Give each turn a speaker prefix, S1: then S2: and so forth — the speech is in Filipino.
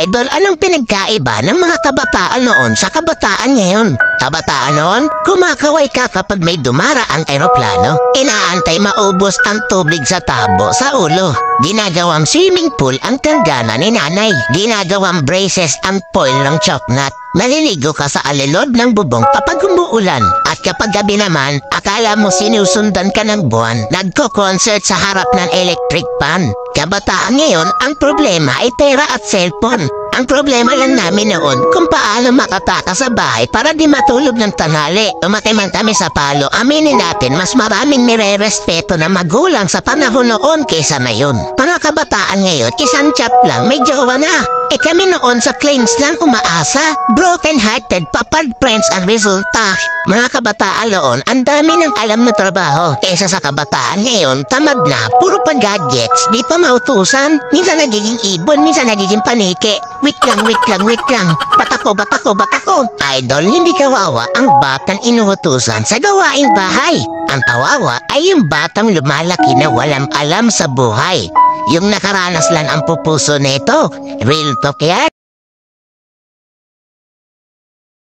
S1: Idol, anong pinagkaiba ng mga kabataan noon sa kabataan ngayon? Kabataan noon, kumakaway ka kapag may dumaraang eroplano. Inaantay maubos ang tubig sa tabo sa ulo. Ginagawang swimming pool ang tanggana ni nanay. Ginagawang braces ang foil ng choknat. Maliligo ka sa alilod ng bubong kapag umuulan. At kapag gabi naman, akala mo sinusundan ka ng buwan. Nagko-concert sa harap ng electric fan. Kabataan ngayon, ang problema ay pera at cellphone. Ang problema lang namin noon kung paano makataka sa bahay para di matulog ng tanghali. Umati man kami sa palo, aminin natin mas maraming nire-respeto na magulang sa panahon noon kaysa ngayon. Mga kabataan ngayon, isang chat lang, may jowa na. Kami noon sa claims lang umaasa. Broken-hearted, papad friends ang resulta. Mga kabataan noon, ang dami ng alam na trabaho. Kaysa sa kabataan ngayon, tamad na, puro pa gadgets, di pa mautusan. Minsan nagiging ibon, minsan nagiging paniki. Wait lang. Batako. Idol, hindi kawawa ang batang inuutusan sa gawaing bahay. Ang kawawa ay yung batang lumalaki na walang alam sa buhay. Yung nakaranas lang ang pupuso nito. Real talk yan.